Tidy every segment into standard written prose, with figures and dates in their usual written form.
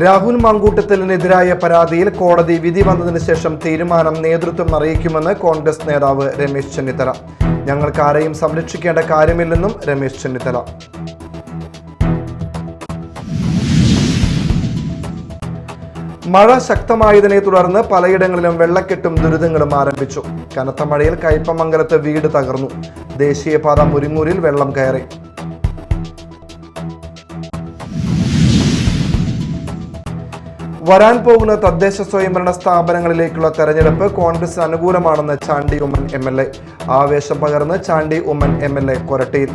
രാഹുൽ മാങ്കൂട്ടത്തിനെതിരായ പരാതിയിൽ കോടതി വിധി വന്നതിന് ശേഷം തീരുമാനം നേതൃത്വം അറിയിക്കുമെന്ന് കോൺഗ്രസ് നേതാവ് രമേശ് ചെന്നിത്തല. ഞങ്ങൾക്ക് ആരെയും സംരക്ഷിക്കേണ്ട കാര്യമില്ലെന്നും രമേശ് ചെന്നിത്തല. മഴ ശക്തമായതിനെ തുടർന്ന് പലയിടങ്ങളിലും വെള്ളക്കെട്ടും ദുരിതങ്ങളും ആരംഭിച്ചു. കനത്ത മഴയിൽ കയ്പമംഗലത്ത് വീട് തകർന്നു. ദേശീയപാത മുരിങ്ങൂരിൽ വെള്ളം കയറി. വരാൻ പോകുന്ന തദ്ദേശ സ്വയംഭരണ സ്ഥാപനങ്ങളിലേക്കുള്ള തെരഞ്ഞെടുപ്പ് കോൺഗ്രസിന് അനുകൂലമാണെന്ന് ചാണ്ടി ഉമ്മൻ MLA. ആവേശം പകർന്ന് ചാണ്ടി ഉമ്മൻ MLA കൊരട്ടിയിൽ.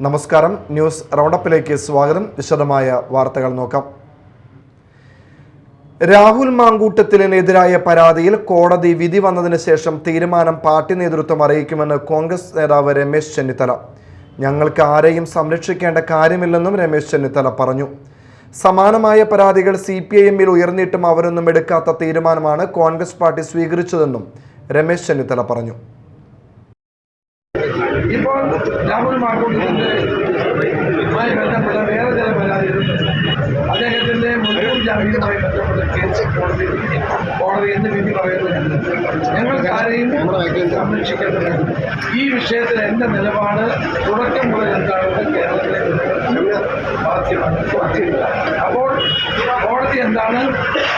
നമസ്കാരം, ന്യൂസ് റൗണ്ടപ്പിലേക്ക് സ്വാഗതം. വിശദമായ വാർത്തകൾ നോക്കാം. രാഹുൽ മാങ്കൂട്ടത്തിനെതിരായ പരാതിയിൽ കോടതി വിധി വന്നതിന് ശേഷം തീരുമാനം പാർട്ടി നേതൃത്വം അറിയിക്കുമെന്ന് കോൺഗ്രസ് നേതാവ് രമേശ് ചെന്നിത്തല. ഞങ്ങൾക്ക് ആരെയും സംരക്ഷിക്കേണ്ട കാര്യമില്ലെന്നും രമേശ് ചെന്നിത്തല പറഞ്ഞു. സമാനമായ പരാതികൾ CPIM-ൽ ഉയർന്നിട്ടും അവരൊന്നും എടുക്കാത്ത തീരുമാനമാണ് കോൺഗ്രസ് പാർട്ടി സ്വീകരിച്ചതെന്നും രമേശ് ചെന്നിത്തല പറഞ്ഞു. ഇപ്പോൾ രാഹുൽ മാങ്കൂട്ടത്തിൻ്റെ ബന്ധപ്പെട്ട വേറെ ചില പരാതികളുണ്ട്. അദ്ദേഹത്തിൻ്റെ മുൻകൂർ ജാമ്യവുമായി ബന്ധപ്പെട്ട കേസ് കോടതി എന്ന് വിധി പറയുന്നുണ്ട്. ഞങ്ങൾക്ക് ആരെയും സംരക്ഷിക്കേണ്ടത്. ഈ വിഷയത്തിൽ എൻ്റെ നിലപാട് തുടക്കം മുതൽ എന്താണെന്ന് കേരളത്തിലെ ബാധ്യത. അപ്പോൾ കോടതി എന്താണ്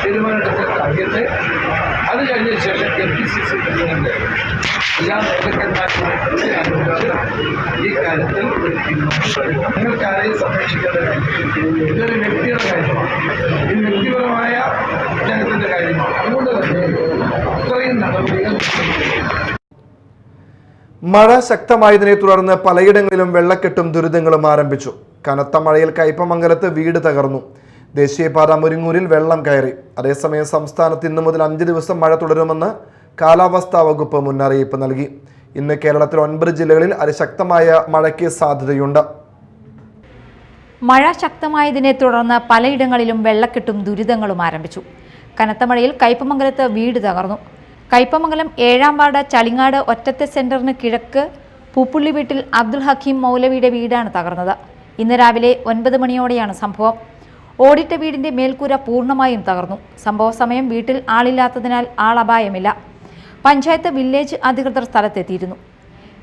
തീരുമാനമെടുത്ത കാര്യത്തെ അത് കഴിഞ്ഞ ശേഷം MPCC പ്രസിഡന്റ് എല്ലാ നേതാക്കന്മാരുമായി ഈ കാര്യത്തിൽ നിങ്ങൾക്ക് ആരെയും സംരക്ഷിക്കേണ്ടത്. ഇതൊരു വ്യക്തിയുടെ കാര്യമാണ്. ഇത് വ്യക്തിപരമായ ജനത്തിൻ്റെ കാര്യമാണ്. അതുകൊണ്ട് തന്നെ ഇത്രയും നടപടികൾ. മഴ ശക്തമായതിനെ തുടർന്ന് പലയിടങ്ങളിലും വെള്ളക്കെട്ടും ദുരിതങ്ങളും ആരംഭിച്ചു. കനത്ത മഴയിൽ കയ്പമംഗലത്ത് വീട് തകർന്നു. ദേശീയപാത മുരിങ്ങൂരിൽ വെള്ളം കയറി. അതേസമയം സംസ്ഥാനത്ത് ഇന്നു മുതൽ 5 ദിവസം മഴ തുടരുമെന്ന് കാലാവസ്ഥാ വകുപ്പ് മുന്നറിയിപ്പ് നൽകി. ഇന്ന് കേരളത്തിൽ 9 ജില്ലകളിൽ അതിശക്തമായ മഴയ്ക്ക് സാധ്യതയുണ്ട്. മഴ ശക്തമായതിനെ തുടർന്ന് പലയിടങ്ങളിലും വെള്ളക്കെട്ടും ദുരിതങ്ങളും ആരംഭിച്ചു. കനത്ത മഴയിൽ കയ്പമംഗലത്ത് വീട് തകർന്നു. കയ്പമംഗലം 7-ാം വാർഡ് ചളിങ്ങാട് ഒറ്റത്തെ സെന്ററിന് കിഴക്ക് പൂപ്പുള്ളി വീട്ടിൽ അബ്ദുൽ ഹക്കീം മൗലവിയുടെ വീടാണ് തകർന്നത്. ഇന്ന് രാവിലെ 9 മണിയോടെയാണ് സംഭവം. ഓടിട്ട വീടിന്റെ മേൽക്കൂര പൂർണ്ണമായും തകർന്നു. സംഭവ സമയം വീട്ടിൽ ആളില്ലാത്തതിനാൽ ആളപായമില്ല. പഞ്ചായത്ത് വില്ലേജ് അധികൃതർ സ്ഥലത്തെത്തിയിരുന്നു.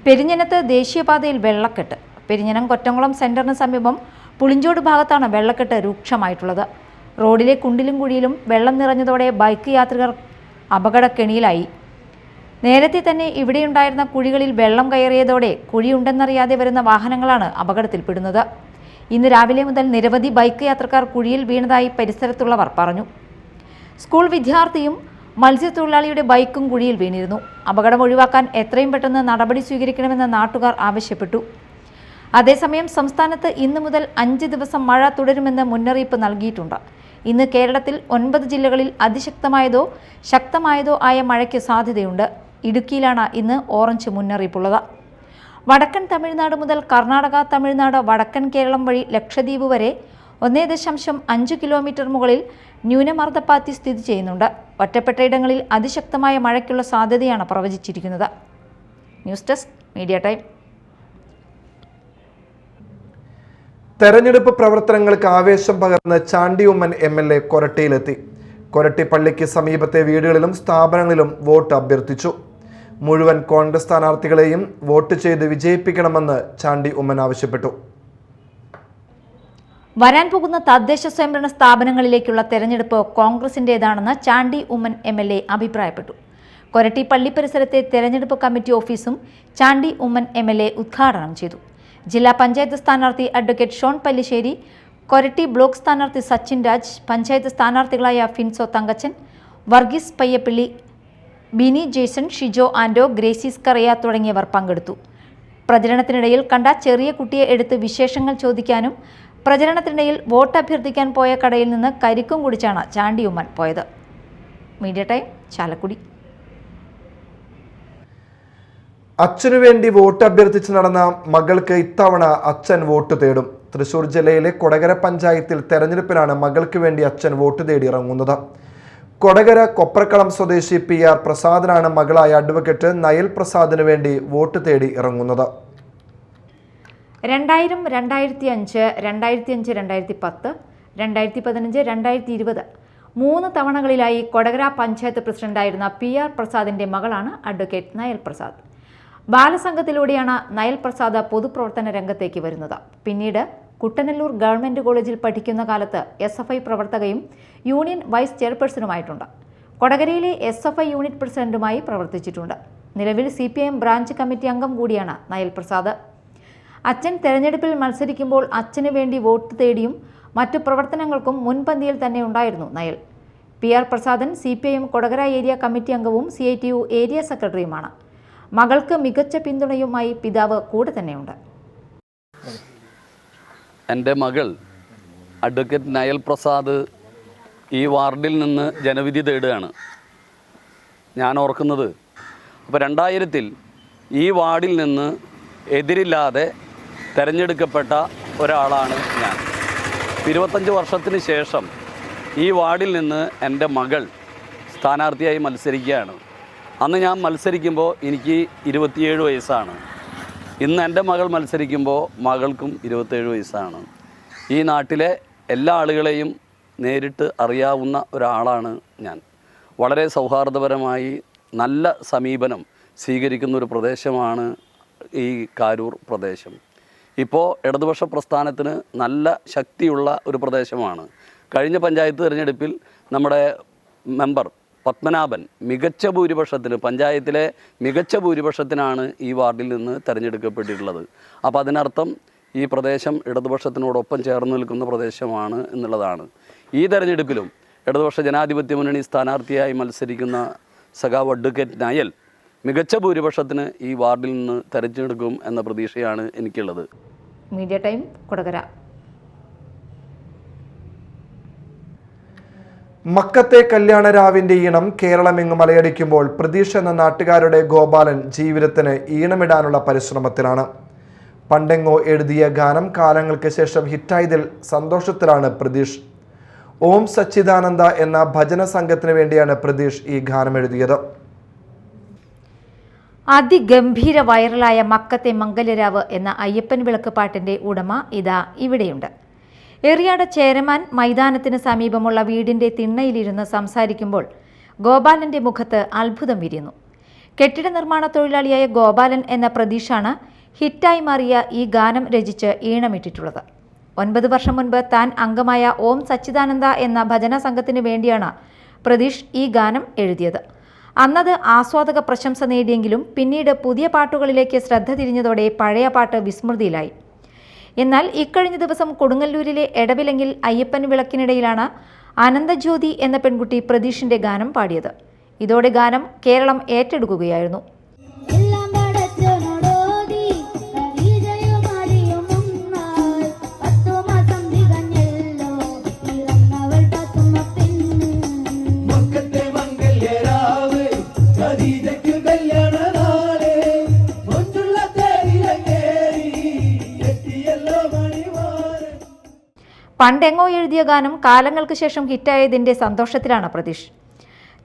പെരിഞ്ഞനത്ത് ദേശീയപാതയിൽ വെള്ളക്കെട്ട്. പെരിഞ്ഞനം കൊറ്റംകുളം സെന്ററിന് സമീപം പുളിഞ്ചോട് ഭാഗത്താണ് വെള്ളക്കെട്ട് രൂക്ഷമായിട്ടുള്ളത്. റോഡിലെ കുണ്ടിലും കുഴിയിലും വെള്ളം നിറഞ്ഞതോടെ ബൈക്ക് യാത്രികർ അപകടക്കെണിയിലായി. നേരത്തെ തന്നെ ഇവിടെയുണ്ടായിരുന്ന കുഴികളിൽ വെള്ളം കയറിയതോടെ കുഴിയുണ്ടെന്നറിയാതെ വരുന്ന വാഹനങ്ങളാണ് അപകടത്തിൽപ്പെടുന്നത്. ഇന്ന് രാവിലെ മുതൽ നിരവധി ബൈക്ക് യാത്രക്കാർ കുഴിയിൽ വീണതായി പരിസരത്തുള്ളവർ പറഞ്ഞു. സ്കൂൾ വിദ്യാർത്ഥിയും മത്സ്യത്തൊഴിലാളിയുടെ ബൈക്കും കുഴിയിൽ വീണിരുന്നു. അപകടം ഒഴിവാക്കാൻ എത്രയും പെട്ടെന്ന് നടപടി സ്വീകരിക്കണമെന്ന് നാട്ടുകാർ ആവശ്യപ്പെട്ടു. അതേസമയം സംസ്ഥാനത്ത് ഇന്നു മുതൽ 5 ദിവസം മഴ തുടരുമെന്ന് മുന്നറിയിപ്പ് നൽകിയിട്ടുണ്ട്. ഇന്ന് കേരളത്തിൽ 9 ജില്ലകളിൽ അതിശക്തമായതോ ശക്തമായതോ ആയ മഴയ്ക്ക് സാധ്യതയുണ്ട്. ഇടുക്കിയിലാണ് ഇന്ന് ഓറഞ്ച് മുന്നറിയിപ്പുള്ളത്. വടക്കൻ തമിഴ്നാട് മുതൽ കർണാടക, തമിഴ്നാട്, വടക്കൻ കേരളം വഴി ലക്ഷദ്വീപ് വരെ 1.5 കിലോമീറ്റർ മുകളിൽ ന്യൂനമർദ്ദപാത്തി സ്ഥിതി ചെയ്യുന്നുണ്ട്. ഒറ്റപ്പെട്ട ഇടങ്ങളിൽ അതിശക്തമായ മഴയ്ക്കുള്ള സാധ്യതയാണ് പ്രവചിച്ചിരിക്കുന്നത്. News desk media time. തെരഞ്ഞെടുപ്പ് പ്രവർത്തനങ്ങൾക്ക് ആവേശം പകർന്ന് ചാണ്ടി ഉമ്മൻ MLA കൊരട്ടിയിലെത്തി. കൊരട്ടി പള്ളിക്ക് സമീപത്തെ വീടുകളിലും സ്ഥാപനങ്ങളിലും വോട്ട് അഭ്യർത്ഥിച്ചു. മുഴുവൻ കോൺഗ്രസ് സ്ഥാനാർത്ഥികളെയും വോട്ട് ചെയ്ത് വിജയിപ്പിക്കണമെന്ന് ചാണ്ടി ഉമ്മൻ ആവശ്യപ്പെട്ടു. വരാൻ പോകുന്ന തദ്ദേശ സ്വയംഭരണ സ്ഥാപനങ്ങളിലേക്കുള്ള തെരഞ്ഞെടുപ്പ് കോൺഗ്രസിൻ്റേതാണെന്ന് ചാണ്ടി ഉമ്മൻ MLA അഭിപ്രായപ്പെട്ടു. കൊരട്ടി പള്ളി പരിസരത്തെ തെരഞ്ഞെടുപ്പ് കമ്മിറ്റി ഓഫീസും ചാണ്ടി ഉമ്മൻ MLA ഉദ്ഘാടനം ചെയ്തു. ജില്ലാ പഞ്ചായത്ത് സ്ഥാനാർത്ഥി അഡ്വക്കേറ്റ് ഷോൺ പല്ലിശ്ശേരി, കൊരട്ടി ബ്ലോക്ക് സ്ഥാനാർത്ഥി സച്ചിൻ രാജ്, പഞ്ചായത്ത് സ്ഥാനാർത്ഥികളായ ഫിൻസോ തങ്കച്ചൻ, വർഗീസ് പയ്യപ്പള്ളി, ബിനി ജേസൺ, ഷിജോ ആൻഡോ, ഗ്രേസിസ് കറിയ തുടങ്ങിയവർ പങ്കെടുത്തു. പ്രചരണത്തിനിടയിൽ കണ്ട ചെറിയ കുട്ടിയെ എടുത്ത് വിശേഷങ്ങൾ ചോദിക്കാനും പ്രചരണത്തിനിടയിൽ വോട്ട് അഭ്യർത്ഥിക്കാൻ പോയ കടയിൽ നിന്ന് കരിക്കും കുടിച്ചാണ് ചാണ്ടി ഉമ്മൻ പോയത്. Media time, Chalakudy. അച്ഛനു വേണ്ടി വോട്ട് അഭ്യർത്ഥിച്ച് നടന്ന മകൾക്ക് ഇത്തവണ അച്ഛൻ വോട്ട് തേടും. തൃശൂർ ജില്ലയിലെ കൊടകര പഞ്ചായത്തിൽ തെരഞ്ഞെടുപ്പിലാണ് മകൾക്ക് വേണ്ടി അച്ഛൻ വോട്ട് തേടി ഇറങ്ങുന്നത്. കൊടകര കൊപ്രക്കളം സ്വദേശി PR പ്രസാദിനാണ് മകളായ അഡ്വക്കേറ്റ് നയൽ പ്രസാദിന് വേണ്ടി വോട്ട് തേടി ഇറങ്ങുന്നത്. 2000, 2005, 2005, 2010, 2015, 2020 3 തവണകളിലായി കൊടകര പഞ്ചായത്ത് പ്രസിഡന്റായിരുന്ന PR പ്രസാദിന്റെ മകളാണ് advocate Nile Prasad. ബാലസംഘത്തിലൂടെയാണ് Nile Prasad പൊതുപ്രവർത്തന രംഗത്തേക്ക് വരുന്നത്. പിന്നീട് കുട്ടനെല്ലൂർ ഗവൺമെന്റ് കോളേജിൽ പഠിക്കുന്ന കാലത്ത് SFI പ്രവർത്തകയും യൂണിയൻ വൈസ് ചെയർപേഴ്സണുമായിട്ടുണ്ട്. കൊടകരയിലെ SFI യൂണിറ്റ് പ്രസിഡന്റുമായി പ്രവർത്തിച്ചിട്ടുണ്ട്. നിലവിൽ CPIM ബ്രാഞ്ച് കമ്മിറ്റി അംഗം കൂടിയാണ് നയൽ പ്രസാദ്. അച്ഛൻ തെരഞ്ഞെടുപ്പിൽ മത്സരിക്കുമ്പോൾ അച്ഛന് വേണ്ടി വോട്ട് തേടിയും മറ്റു പ്രവർത്തനങ്ങൾക്കും മുൻപന്തിയിൽ തന്നെ ഉണ്ടായിരുന്നു Nile. PR Prasadan CPIM Kodakara area committee അംഗവും CITU ഏരിയ സെക്രട്ടറിയുമാണ്. മകൾക്ക് മികച്ച പിന്തുണയുമായി പിതാവ് കൂടെ തന്നെയുണ്ട്. എൻ്റെ മകൾ അഡ്വക്കേറ്റ് നയൽ പ്രസാദ് ഈ വാർഡിൽ നിന്ന് ജനവിധി തേടുകയാണ്. ഞാൻ ഓർക്കുന്നത് അപ്പോൾ 2000-ൽ ഈ വാർഡിൽ നിന്ന് എതിരില്ലാതെ തിരഞ്ഞെടുക്കപ്പെട്ട ഒരാളാണ് ഞാൻ. 25 വർഷത്തിന് ശേഷം ഈ വാർഡിൽ നിന്ന് എൻ്റെ മകൾ സ്ഥാനാർത്ഥിയായി മത്സരിക്കുകയാണ്. അന്ന് ഞാൻ മത്സരിക്കുമ്പോൾ എനിക്ക് 27 വയസ്സാണ്. ഇന്ന് എൻ്റെ മകൾ മത്സരിക്കുമ്പോൾ മകൾക്കും 27 വയസ്സാണ്. ഈ നാട്ടിലെ എല്ലാ ആളുകളെയും നേരിട്ട് അറിയാവുന്ന ഒരാളാണ് ഞാൻ. വളരെ സൗഹാർദ്ദപരമായി നല്ല സമീപനം സ്വീകരിക്കുന്ന ഒരു പ്രദേശമാണ് ഈ കാരൂർ പ്രദേശം. ഇപ്പോൾ ഇടതുപക്ഷ പ്രസ്ഥാനത്തിന് നല്ല ശക്തിയുള്ള ഒരു പ്രദേശമാണ്. കഴിഞ്ഞ പഞ്ചായത്ത് തിരഞ്ഞെടുപ്പിൽ നമ്മുടെ മെമ്പർ പത്മനാഭൻ മികച്ച ഭൂരിപക്ഷത്തിന്, പഞ്ചായത്തിലെ മികച്ച ഭൂരിപക്ഷത്തിനാണ് ഈ വാർഡിൽ നിന്ന് തിരഞ്ഞെടുക്കപ്പെട്ടിട്ടുള്ളത്. അപ്പോൾ അതിനർത്ഥം ഈ പ്രദേശം ഇടതുപക്ഷത്തിനോടൊപ്പം ചേർന്ന് നിൽക്കുന്ന പ്രദേശമാണ് എന്നുള്ളതാണ്. ഈ തെരഞ്ഞെടുപ്പിലും ഇടതുപക്ഷ ജനാധിപത്യ മുന്നണി സ്ഥാനാർത്ഥിയായി മത്സരിക്കുന്ന സഖാവ് അഡ്വക്കേറ്റ് നയൽ മികച്ച ഭൂരിപക്ഷത്തിന് ഈ വാർഡിൽ നിന്ന് തെരഞ്ഞെടുക്കും എന്ന പ്രതീക്ഷയാണ് എനിക്കുള്ളത്. Media time, Kodakara. മക്കത്തെ കല്യാണരാവിന്റെ ഈണം കേരളമെങ്ങും അലയടിക്കുമ്പോൾ പ്രതീഷ് എന്ന നാട്ടുകാരുടെ ഗോപാലൻ ജീവിതത്തിന് ഈണമിടാനുള്ള പരിശ്രമത്തിലാണ്. പണ്ടെങ്ങോ എഴുതിയ ഗാനം കാലങ്ങൾക്ക് ശേഷം ഹിറ്റായതിൽ സന്തോഷത്തിലാണ് പ്രതീഷ്. ഓം സച്ചിദാനന്ദ എന്ന ഭജന സംഘത്തിന് വേണ്ടിയാണ് പ്രതീഷ് ഈ ഗാനം എഴുതിയത്. അതിഗംഭീര വൈറലായ മക്കത്തെ മംഗലരാവ് എന്ന അയ്യപ്പൻ വിളക്ക് പാട്ടിന്റെ ഉടമ ഇതാ ഇവിടെയുണ്ട്. എറിയാട് ചേരമാൻ മൈതാനത്തിന് സമീപമുള്ള വീടിന്റെ തിണ്ണയിലിരുന്ന് സംസാരിക്കുമ്പോൾ ഗോപാലന്റെ മുഖത്ത് അത്ഭുതം വിരിയുന്നു. കെട്ടിട നിർമ്മാണ തൊഴിലാളിയായ ഗോപാലൻ എന്ന പ്രതീഷാണ് ഹിറ്റായി മാറിയ ഈ ഗാനം രചിച്ച് ഈണമിട്ടിട്ടുള്ളത്. 9 വർഷം മുൻപ് താൻ അംഗമായ ഓം സച്ചിദാനന്ദ എന്ന ഭജന സംഘത്തിന് വേണ്ടിയാണ് പ്രതീഷ് ഈ ഗാനം എഴുതിയത്. അന്നത് ആസ്വാദക പ്രശംസ നേടിയെങ്കിലും പിന്നീട് പുതിയ പാട്ടുകളിലേക്ക് ശ്രദ്ധ തിരിഞ്ഞതോടെ പഴയ പാട്ട് വിസ്മൃതിയിലായി. എന്നാൽ ഇക്കഴിഞ്ഞ ദിവസം കൊടുങ്ങല്ലൂരിലെ എടവിലങ്ങിൽ അയ്യപ്പൻ വിളക്കിനിടയിലാണ് ആനന്ദജ്യോതി എന്ന പെൺകുട്ടി പ്രതീഷിന്റെ ഗാനം പാടിയത്. ഇതോടെ ഗാനം കേരളം ഏറ്റെടുക്കുകയായിരുന്നു. പണ്ടെങ്ങോ എഴുതിയ ഗാനം കാലങ്ങൾക്ക് ശേഷം ഹിറ്റായതിന്റെ സന്തോഷത്തിലാണ് പ്രതീഷ്.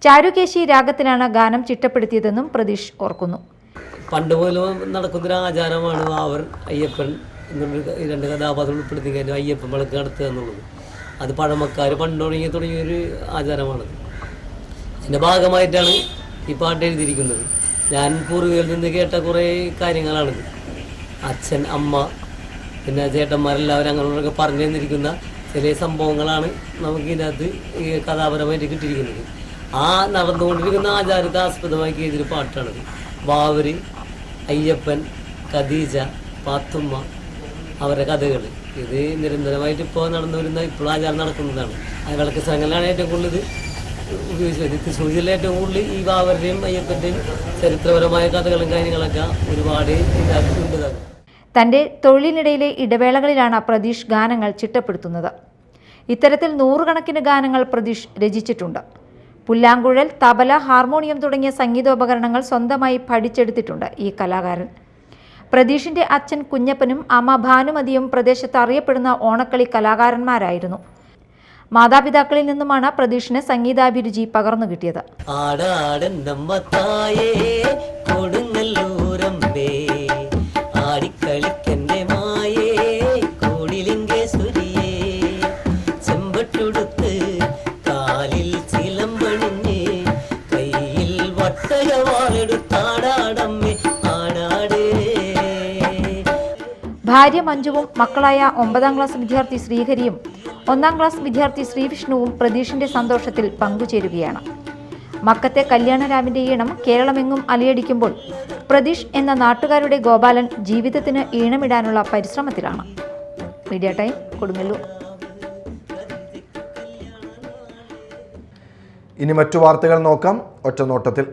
ചാരുകേശി രാഗത്തിലാണ് ഗാനം ചിട്ടപ്പെടുത്തിയതെന്നും പ്രതീഷ് ഓർക്കുന്നു. പണ്ട് പോലും നടക്കുന്നൊരു ആചാരമാണ് വാവർ അയ്യപ്പൻ എന്നുള്ള 2 കഥാപാത്രം ഉൾപ്പെടുത്തി കഴിഞ്ഞാൽ അയ്യപ്പൻ വിളക്ക് നടത്തുക എന്നുള്ളത്. അത് പഴമക്കാർ പണ്ട് തുടങ്ങിയൊരു ആചാരമാണത്. അതിൻ്റെ ഭാഗമായിട്ടാണ് ഈ പാട്ട് എഴുതിയിരിക്കുന്നത്. ഞാൻ പൂർവികരിൽ നിന്ന് കേട്ട കുറേ കാര്യങ്ങളാണിത്. അച്ഛൻ, അമ്മ, പിന്നെ ചേട്ടന്മാരെല്ലാവരും അങ്ങനെയൊക്കെ പറഞ്ഞു തന്നിരിക്കുന്ന ചില സംഭവങ്ങളാണ് നമുക്ക് ഇതിനകത്ത് ഈ കഥാപരമായിട്ട് കിട്ടിയിരിക്കുന്നത്. ആ നടന്നുകൊണ്ടിരിക്കുന്ന ആചാരത്തെ ആസ്പദമാക്കി എഴുതിയൊരു പാട്ടാണത്. വാവര്, അയ്യപ്പൻ, ഖദീജ, പാത്തുമ്മ, അവരുടെ കഥകൾ. ഇത് നിരന്തരമായിട്ട് ഇപ്പോൾ നടന്നു വരുന്ന ഇപ്പോഴും ആചാരം നടക്കുന്നതാണ്. ആ വിളക്ക് സ്ഥലങ്ങളിലാണ് ഏറ്റവും കൂടുതൽ ഉപയോഗിച്ചത്. തൃശ്ശൂർ ജില്ല ഏറ്റവും കൂടുതൽ ഈ വാവരുടെയും അയ്യപ്പൻ്റെയും ചരിത്രപരമായ കഥകളും കാര്യങ്ങളൊക്കെ ഒരുപാട് ഇതിനകത്ത്. തന്റെ തൊഴിലിനിടയിലെ ഇടവേളകളിലാണ് പ്രതീഷ് ഗാനങ്ങൾ ചിട്ടപ്പെടുത്തുന്നത്. ഇത്തരത്തിൽ 100 കണക്കിന് ഗാനങ്ങൾ പ്രതീഷ് രചിച്ചിട്ടുണ്ട്. പുല്ലാങ്കുഴൽ, തബല, ഹാർമോണിയം തുടങ്ങിയ സംഗീതോപകരണങ്ങൾ സ്വന്തമായി പഠിച്ചെടുത്തിട്ടുണ്ട് ഈ കലാകാരൻ. പ്രതീഷിന്റെ അച്ഛൻ കുഞ്ഞപ്പനും അമ്മ ഭാനുമതിയും പ്രദേശത്ത് അറിയപ്പെടുന്ന ഓണക്കളി കലാകാരന്മാരായിരുന്നു. മാതാപിതാക്കളിൽ നിന്നുമാണ് പ്രതീഷിന് സംഗീതാഭിരുചി പകർന്നു കിട്ടിയത്. ആടിക്കളിക്കന്റെ മായ ഭാര്യ മഞ്ജുവും മക്കളായ 9ാം ക്ലാസ് വിദ്യാർത്ഥി ശ്രീഹരിയും 1ാം ക്ലാസ് വിദ്യാർത്ഥി ശ്രീവിഷ്ണുവും പ്രതീഷിന്റെ സന്തോഷത്തിൽ പങ്കുചേരുകയാണ്. മക്കത്തെ കല്യാണരാമിന്റെ ഈണം കേരളമെങ്ങും അലയടിക്കുമ്പോൾ പ്രതീഷ് എന്ന നാട്ടുകാരുടെ ഗോപാലൻ ജീവിതത്തിന് ഈണമിടാനുള്ള പരിശ്രമത്തിലാണ്. Media time, Kodungallur. ഇനി മറ്റു വാർത്തകൾ നോക്കാം ഒറ്റനോട്ടത്തിൽ.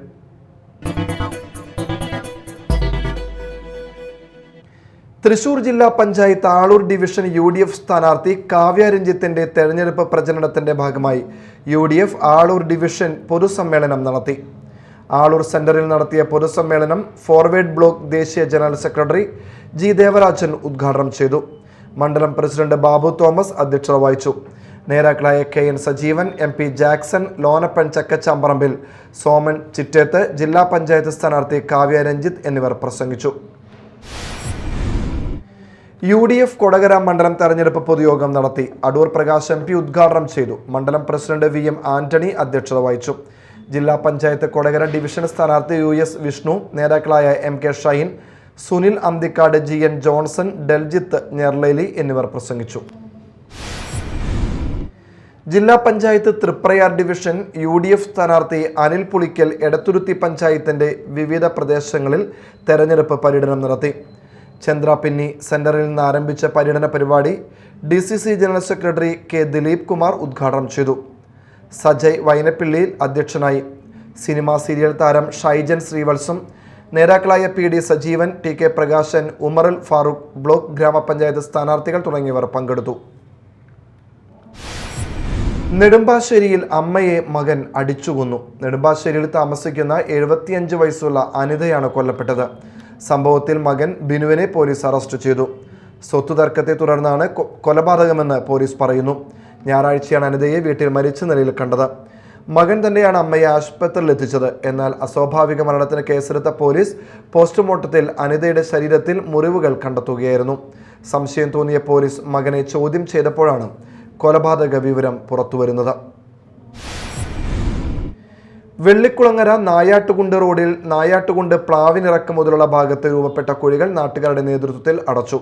തൃശൂർ ജില്ലാ പഞ്ചായത്ത് ആളൂർ ഡിവിഷൻ UDF സ്ഥാനാർത്ഥി കാവ്യ രഞ്ജിത്തിന്റെ തെരഞ്ഞെടുപ്പ് പ്രചരണത്തിന്റെ ഭാഗമായി UDF ആളൂർ ഡിവിഷൻ പൊതുസമ്മേളനം നടത്തി. ആളൂർ സെന്ററിൽ നടത്തിയ പൊതുസമ്മേളനം ഫോർവേഡ് ബ്ലോക്ക് ദേശീയ ജനറൽ സെക്രട്ടറി G. ദേവരാജൻ ഉദ്ഘാടനം ചെയ്തു. മണ്ഡലം പ്രസിഡന്റ് ബാബു തോമസ് അധ്യക്ഷത വഹിച്ചു. നേതാക്കളായ KN Sajeevan, MP Jackson, Lonappan Chakkachamparambil, Soman Chittethu, ജില്ലാ പഞ്ചായത്ത് സ്ഥാനാർത്ഥി കാവ്യ രഞ്ജിത്ത് എന്നിവർ പ്രസംഗിച്ചു. UDF കൊടകര മണ്ഡലം തെരഞ്ഞെടുപ്പ് പൊതുയോഗം നടത്തി. അടൂർ പ്രകാശ് MP ഉദ്ഘാടനം ചെയ്തു. മണ്ഡലം പ്രസിഡന്റ് VM ആന്റണി അധ്യക്ഷത വഹിച്ചു. ജില്ലാ പഞ്ചായത്ത് കൊടകര ഡിവിഷൻ സ്ഥാനാർത്ഥി US വിഷ്ണു, നേതാക്കളായ MK Shine, Sunil Anthikkad, GN Johnson, Daljith ഞെർലേലി എന്നിവർ പ്രസംഗിച്ചു. ജില്ലാ പഞ്ചായത്ത് തൃപ്രയാർ ഡിവിഷൻ UDF സ്ഥാനാർത്ഥി അനിൽ പുളിക്കൽ എടത്തുരുത്തി പഞ്ചായത്തിന്റെ വിവിധ പ്രദേശങ്ങളിൽ തെരഞ്ഞെടുപ്പ് പര്യടനം നടത്തി. ചന്ദ്രാപിന്നി സെന്ററിൽ നിന്ന് ആരംഭിച്ച പര്യടന പരിപാടി DCC general secretary K. Dileep Kumar ഉദ്ഘാടനം ചെയ്തു. സജയ് വൈനപ്പിള്ളിയിൽ അധ്യക്ഷനായി. സിനിമാ സീരിയൽ താരം ഷൈജൻ ശ്രീവത്സം, നേതാക്കളായ PD സജീവൻ, TK പ്രകാശൻ, ഉമറുൽ ഫാറൂഖ്, ബ്ലോക്ക് ഗ്രാമപഞ്ചായത്ത് സ്ഥാനാർത്ഥികൾ തുടങ്ങിയവർ പങ്കെടുത്തു. നെടുമ്പാശ്ശേരിയിൽ അമ്മയെ മകൻ അടിച്ചുകൊന്നു. നെടുമ്പാശ്ശേരിയിൽ താമസിക്കുന്ന 75 വയസ്സുള്ള അനിതയാണ് കൊല്ലപ്പെട്ടത്. സംഭവത്തിൽ മകൻ ബിനുവിനെ പോലീസ് അറസ്റ്റ് ചെയ്തു. സ്വത്ത് തർക്കത്തെ തുടർന്നാണ് കൊലപാതകമെന്ന് പോലീസ് പറയുന്നു. ഞായറാഴ്ചയാണ് അനിതയെ വീട്ടിൽ മരിച്ച നിലയിൽ കണ്ടത്. മകൻ തന്നെയാണ് അമ്മയെ ആശുപത്രിയിൽ എത്തിച്ചത്. എന്നാൽ അസ്വാഭാവിക മരണത്തിന് കേസെടുത്ത പോലീസ് പോസ്റ്റ്മോർട്ടത്തിൽ അനിതയുടെ ശരീരത്തിൽ മുറിവുകൾ കണ്ടെത്തുകയായിരുന്നു. സംശയം തോന്നിയ പോലീസ് മകനെ ചോദ്യം ചെയ്തപ്പോഴാണ് കൊലപാതക വിവരം പുറത്തുവരുന്നത്. വെള്ളിക്കുളങ്ങര നായാട്ടുകുണ്ട് റോഡിൽ നായാട്ടുകുണ്ട് പ്ലാവിനിറക്കം മുതലുള്ള ഭാഗത്ത് രൂപപ്പെട്ട കുഴികൾ നാട്ടുകാരുടെ നേതൃത്വത്തിൽ അടച്ചു.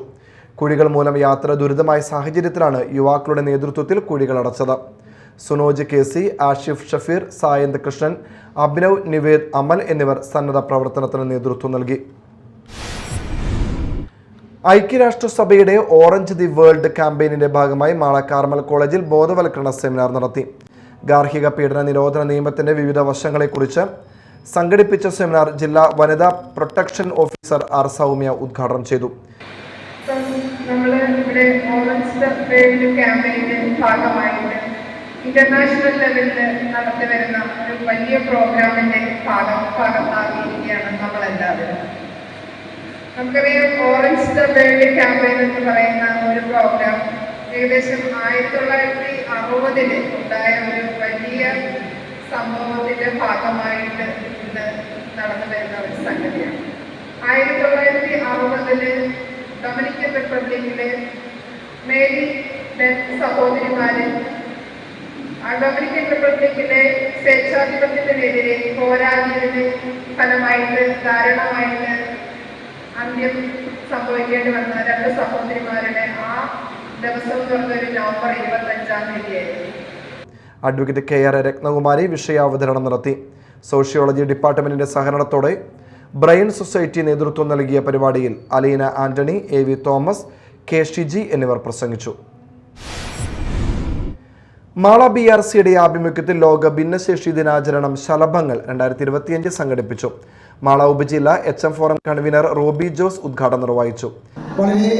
കുഴികൾ മൂലം യാത്ര ദുരിതമായ സാഹചര്യത്തിലാണ് യുവാക്കളുടെ നേതൃത്വത്തിൽ കുഴികൾ അടച്ചത്. സുനോജ് KC, ആഷിഫ് ഷഫീർ, സായന്ത് കൃഷ്ണൻ, അഭിനവ്, നിവേദ്, അമൽ എന്നിവർ സന്നദ്ധ പ്രവർത്തനത്തിന് നേതൃത്വം നൽകി. ഐക്യരാഷ്ട്രസഭയുടെ ഓറഞ്ച് ദി വേൾഡ് ക്യാമ്പയിനിന്റെ ഭാഗമായി മാള കാർമൽ കോളേജിൽ ബോധവൽക്കരണ സെമിനാർ നടത്തി. ഗാർഹിക പീഡന നിരോധന നിയമത്തിന്റെ വിവിധ വശങ്ങളെക്കുറിച്ച് സംഘടിപ്പിച്ച സെമിനാർ ജില്ലാ വനിതാ പ്രൊട്ടക്ഷൻ ഓഫീസർ R. സൗമ്യ ഉദ്ഘാടനം ചെയ്തു. നമ്മൾ ഇവിടെ ഓറഞ്ച് ദി വേൾഡ് ക്യാമ്പയിന്റെ ഭാഗമായിട്ട് ഇന്റർനാഷണൽ ലെവലിൽ നടത്തി വരുന്ന ഒരു വലിയ പ്രോഗ്രാമിന്റെ ഭാഗമായിരിക്കുകയാണ് നമ്മളെല്ലാവരും. നമുക്കറിയാം, ഓറഞ്ച് ദി വേൾഡ് ക്യാമ്പയിൻ എന്ന് പറയുന്ന ഒരു പ്രോഗ്രാം ഏകദേശം 1960 ഉണ്ടായ ഒരു വലിയ സംഭവത്തിന്റെ ഭാഗമായിട്ട് ഇന്ന് നടന്നു വരുന്ന ഒരു സംഗതിയാണ്. 1960 ഡൊമിനിക്കൻ റിപ്പബ്ലിക്കിലെ മേരി ഡെത്ത് സഹോദരിമാര് ഡൊമിനിക്കൻ റിപ്പബ്ലിക്കിലെ സ്വേച്ഛാധിപത്യത്തിനെതിരെ പോരാടിയതിന് ഫലമായിട്ട് ദാരുണമായിട്ട് അന്ത്യം സംഭവിക്കേണ്ടി വന്ന 2 സഹോദരിമാരുടെ ആ ദിവസം എന്ന് പറഞ്ഞൊരു നവംബർ 25-ാം തീയതിയായിരുന്നു. അഡ്വക്കേറ്റ് KR രത്നകുമാരി വിഷയാവതരണം നടത്തി. സോഷ്യോളജി ഡിപ്പാർട്ട്മെന്റിന്റെ സഹകരണത്തോടെ ബ്രെയിൻ സൊസൈറ്റി നേതൃത്വം നൽകിയ പരിപാടിയിൽ Aleena Antony, AV Thomas, K. Shiji എന്നിവർ പ്രസംഗിച്ചു. മാള BRCയുടെ ആഭിമുഖ്യത്തിൽ ലോക ഭിന്നശേഷി ദിനാചരണം ശലഭങ്ങൾ 2025 സംഘടിപ്പിച്ചു. മാള ഉപജില്ല HM forum convener Robi Jose ഉദ്ഘാടനം നിർവഹിച്ചു. വളരെ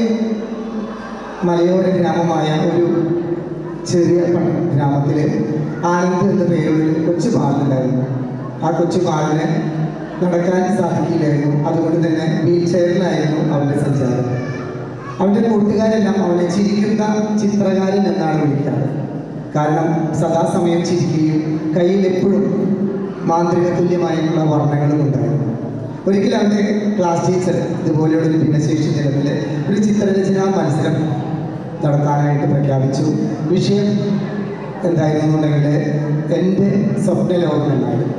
മലയോര ഗ്രാമമായ ഒരു ചെറിയ ഗ്രാമത്തിൽ ആനന്ദ് എന്ന പേരുള്ള കൊച്ചു ബാലനുണ്ടായിരുന്നു. ആ കൊച്ചു ബാലന് നടക്കാൻ സാധിക്കില്ലായിരുന്നു. അതുകൊണ്ട് തന്നെ വീൽ ചെയറിലായിരുന്നു അവൻ്റെ സഞ്ചാരം. അവൻ്റെ കൂട്ടുകാരെല്ലാം അവനെ ചിരിക്കുന്ന ചിത്രകാരൻ എന്നാണ് വിളിക്കാറ്. കാരണം സദാസമയം ചിരിക്കുകയും കയ്യിൽ എപ്പോഴും മാന്ത്രിക തുല്യമായിട്ടുള്ള വർണ്ണങ്ങളും ഉണ്ടായിരുന്നു. ഒരിക്കലും അവൻ്റെ ക്ലാസ് ടീച്ചർ ഇതുപോലെയുള്ള ഒരു ഭിന്നശേഷി ദിനത്തിൽ ഒരു ചിത്രരചനാ മത്സരം നടത്താനായിട്ട് പ്രഖ്യാപിച്ചു. വിഷയം എന്തായിരുന്നുണ്ടെങ്കിൽ എൻ്റെ സ്വപ്ന ലോകം എന്നായിരുന്നു.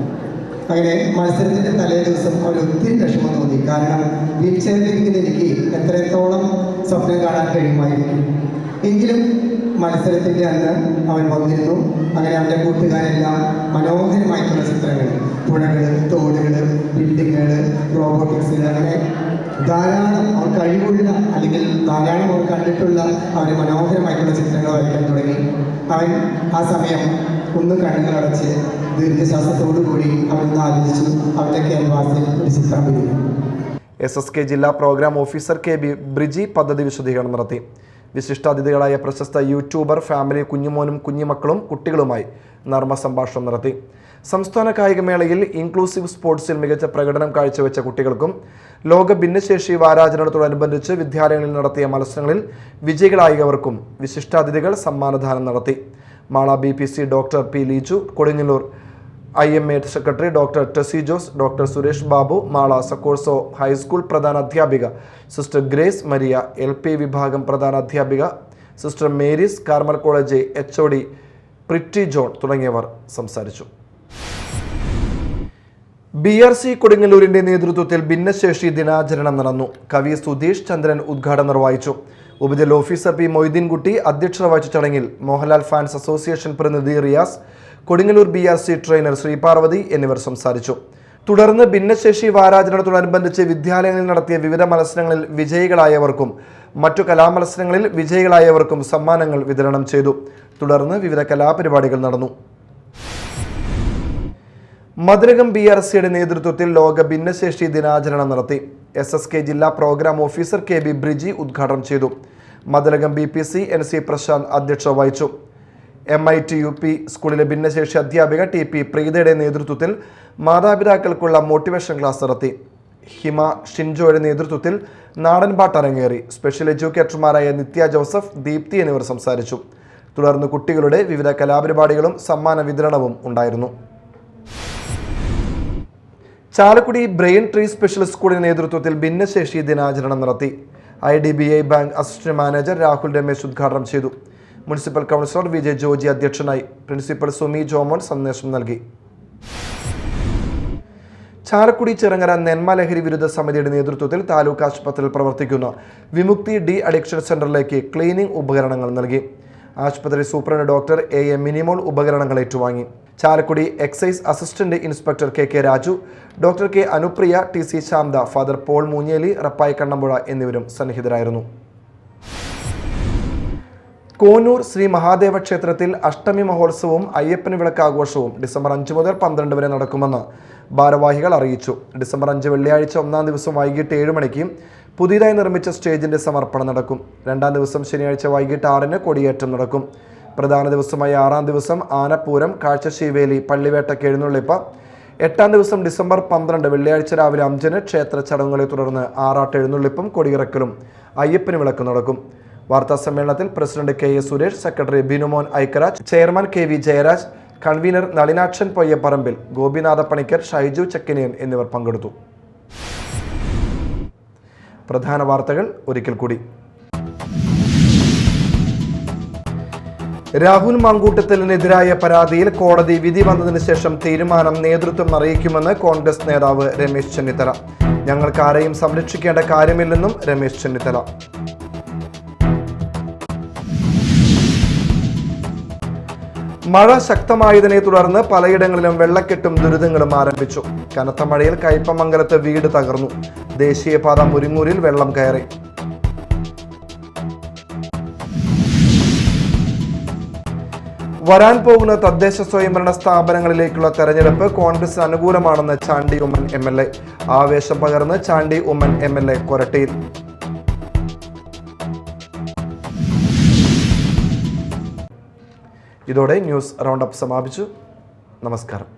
അങ്ങനെ മത്സരത്തിൻ്റെ തലേ ദിവസം അവർ ഒത്തിരി വിഷമം തോന്നി. കാരണം വീൽ ചെയറിലിരിക്കുന്ന എനിക്ക് എത്രത്തോളം സ്വപ്നം കാണാൻ കഴിയുമായിരിക്കും. എങ്കിലും മത്സരത്തിൻ്റെ അന്ന് അവൻ വന്നിരുന്നു. അങ്ങനെ അവൻ്റെ കൂട്ടുകാരെല്ലാം മനോഹരമായിട്ടുള്ള ചിത്രങ്ങൾ, പുഴകൾ, തോടുകൾ, ബിൽഡിങ്ങുകൾ, റോബോട്ടിക്സുകൾ, അങ്ങനെ ധാരാളം അവർ കഴിവുള്ള അല്ലെങ്കിൽ ധാരാളം അവർ കണ്ടിട്ടുള്ള അവർ മനോഹരമായിട്ടുള്ള ചിത്രങ്ങൾ വരയ്ക്കാൻ തുടങ്ങി. അവൻ ആ സമയം ഒന്ന് കണ്ണുകളടച്ച് ദീർഘശ്വാസത്തോടുകൂടി അവനൊന്ന് ആലോചിച്ചു. അവൻ്റെ ക്യാൻവാസിൽ ഒരു ചിത്രം പിടിക്കും. SSK ജില്ലാ പ്രോഗ്രാം ഓഫീസർ KB ബ്രിജി പദ്ധതി വിശദീകരണം നടത്തി. വിശിഷ്ടാതിഥികളായ പ്രശസ്ത യൂട്യൂബർ ഫാമിലി കുഞ്ഞുമോനും കുഞ്ഞുമക്കളും കുട്ടികളുമായി നർമ്മ സംഭാഷണം നടത്തി. സംസ്ഥാന കായികമേളയിൽ ഇൻക്ലൂസീവ് സ്പോർട്സിൽ മികച്ച പ്രകടനം കാഴ്ചവെച്ച കുട്ടികൾക്കും ലോക ഭിന്നശേഷി വാരാചരണത്തോടനുബന്ധിച്ച് വിദ്യാലയങ്ങളിൽ നടത്തിയ മത്സരങ്ങളിൽ വിജയികളായവർക്കും വിശിഷ്ടാതിഥികൾ സമ്മാനദാനം നടത്തി. Mala BPC doctor P. Leeju, Kodungallur IMA secretary doctor Tessy Jose, doctor Suresh Babu, Mala സക്കോഴ്സോ ഹൈസ്കൂൾ പ്രധാന അധ്യാപിക സിസ്റ്റർ ഗ്രേസ് മരിയ, LP വിഭാഗം പ്രധാന അധ്യാപിക sister Mary's, Carmel college HOD Preethy John തുടങ്ങിയവർ സംസാരിച്ചു. BRC കൊടുങ്ങല്ലൂരിന്റെ നേതൃത്വത്തിൽ ഭിന്നശേഷി ദിനാചരണം നടന്നു. കവി സുധീഷ് ചന്ദ്രൻ ഉദ്ഘാടനം നിർവഹിച്ചു. ഉപജില്ലാ ഓഫീസർ P. മൊയ്തീൻകുട്ടി അധ്യക്ഷത വഹിച്ച ചടങ്ങിൽ മോഹൻലാൽ ഫാൻസ് അസോസിയേഷൻ പ്രതിനിധി റിയാസ്, കൊടുങ്ങല്ലൂർ BRC ട്രെയിനർ ശ്രീപാർവതി എന്നിവർ സംസാരിച്ചു. തുടർന്ന് ഭിന്നശേഷി വാരാചരണത്തോടനുബന്ധിച്ച് വിദ്യാലയങ്ങളിൽ നടത്തിയ വിവിധ മത്സരങ്ങളിൽ വിജയികളായവർക്കും മറ്റു കലാമത്സരങ്ങളിൽ വിജയികളായവർക്കും സമ്മാനങ്ങൾ വിതരണം ചെയ്തു. തുടർന്ന് വിവിധ കലാപരിപാടികൾ നടന്നു. മതിലകം BRCയുടെ നേതൃത്വത്തിൽ ലോക ഭിന്നശേഷി ദിനാചരണം നടത്തി. SSK ജില്ലാ പ്രോഗ്രാം ഓഫീസർ KB ബ്രിജി ഉദ്ഘാടനം ചെയ്തു. മതിലകം BPC NC പ്രശാന്ത് അധ്യക്ഷത വഹിച്ചു. MIT UP സ്കൂളിലെ ഭിന്നശേഷി അധ്യാപിക TP പ്രീതയുടെ നേതൃത്വത്തിൽ മാതാപിതാക്കൾക്കുള്ള മോട്ടിവേഷൻ ക്ലാസ് നടത്തി. ഹിമ ഷിൻജോയുടെ നേതൃത്വത്തിൽ നാടൻപാട്ട് അരങ്ങേറി. സ്പെഷ്യൽ എഡ്യൂക്കേറ്റർമാരായ നിത്യ ജോസഫ്, ദീപ്തി എന്നിവർ സംസാരിച്ചു. തുടർന്ന് കുട്ടികളുടെ വിവിധ കലാപരിപാടികളും സമ്മാന വിതരണവും ഉണ്ടായിരുന്നു. ചാലക്കുടി ബ്രെയിൻ ട്രീ സ്പെഷ്യൽ സ്കൂളിന്റെ നേതൃത്വത്തിൽ ഭിന്നശേഷി ദിനാചരണം നടത്തി. IDBI bank assistant manager Rahul Ramesh ഉദ്ഘാടനം ചെയ്തു. മുനിസിപ്പൽ കൗൺസിലർ VJ ജോജി അധ്യക്ഷനായി. പ്രിൻസിപ്പൽ സുമി ജോമോൻ സന്ദേശം നൽകി. ചാലക്കുടി ചിറങ്ങര നെന്മ ലഹരി വിരുദ്ധ സമിതിയുടെ നേതൃത്വത്തിൽ താലൂക്ക് ആശുപത്രിയിൽ പ്രവർത്തിക്കുന്ന വിമുക്തി ഡി അഡിക്ഷൻ സെന്ററിലേക്ക് ക്ലീനിംഗ് ഉപകരണങ്ങൾ നൽകി. ആശുപത്രി സൂപ്രണ്ട് ഡോക്ടർ AM മിനിമോൾ ഉപകരണങ്ങൾ ഏറ്റുവാങ്ങി. Chalakudy excise assistant inspector KK Raju, doctor K Anupriya, TC Shantha, father Paul Moonjeli, Rappai Kannampuzha എന്നിവരും സന്നിഹിതരായിരുന്നു. കോന്നൂർ ശ്രീ മഹാദേവ ക്ഷേത്രത്തിൽ അഷ്ടമി മഹോത്സവവും അയ്യപ്പൻ വിളക്ക് ആഘോഷവും ഡിസംബർ 5 മുതൽ 12 വരെ നടക്കുമെന്ന് ഭാരവാഹികൾ അറിയിച്ചു. ഡിസംബർ 5 വെള്ളിയാഴ്ച 1-ാം ദിവസം വൈകിട്ട് 7 മണിക്ക് പുതിയതായി നിർമ്മിച്ച സ്റ്റേജിന്റെ സമർപ്പണം നടക്കും. 2-ാം ദിവസം ശനിയാഴ്ച വൈകിട്ട് 6-ന് കൊടിയേറ്റം നടക്കും. പ്രധാന ദിവസമായ 6-ാം ദിവസം ആനപ്പൂരം, കാഴ്ചശീവേലി, പള്ളിവേട്ടയ്ക്ക് എഴുന്നള്ളിപ്പ്. 8-ാം ദിവസം ഡിസംബർ 12 വെള്ളിയാഴ്ച രാവിലെ 5-ന് ക്ഷേത്ര ചടങ്ങുകളെ തുടർന്ന് ആറാട്ട് എഴുന്നള്ളിപ്പും കൊടിയിറക്കലും അയ്യപ്പന് വിളക്ക് നടക്കും. വാർത്താ സമ്മേളനത്തിൽ president KA Suresh, secretary Binumon Aikkaraj, chairman KV Jayaraj, convener Nalinakshan Poyyaparambil, Gopinatha Panicker, Shaiju Chakkiniyan എന്നിവർ പങ്കെടുത്തു. പ്രധാന വാർത്തകൾ ഒരിക്കൽ കൂടി. രാഹുൽ മാങ്കൂട്ടത്തിനെതിരായ പരാതിയിൽ കോടതി വിധി വന്നതിന് ശേഷം തീരുമാനം നേതൃത്വം അറിയിക്കുമെന്ന് കോൺഗ്രസ് നേതാവ് രമേശ് ചെന്നിത്തല. ഞങ്ങൾക്ക് ആരെയും സംരക്ഷിക്കേണ്ട കാര്യമില്ലെന്നും രമേശ് ചെന്നിത്തല. മഴ ശക്തമായതിനെ തുടർന്ന് പലയിടങ്ങളിലും വെള്ളക്കെട്ടും ദുരിതങ്ങളും ആരംഭിച്ചു. കനത്ത മഴയിൽ കയ്പമംഗലത്ത് വീട് തകർന്നു. ദേശീയപാത മുരിങ്ങൂരിൽ വെള്ളം കയറി. വരാൻ പോകുന്ന തദ്ദേശ സ്വയംഭരണ സ്ഥാപനങ്ങളിലേക്കുള്ള തെരഞ്ഞെടുപ്പ് കോൺഗ്രസിന് അനുകൂലമാണെന്ന് ചാണ്ടി ഉമ്മൻ MLA. ആവേശം പകർന്ന് ചാണ്ടി ഉമ്മൻ MLA കൊരട്ടിയിൽ. ഇതോടെ ന്യൂസ് റൗണ്ടപ്പ് സമാപിച്ചു. നമസ്കാരം.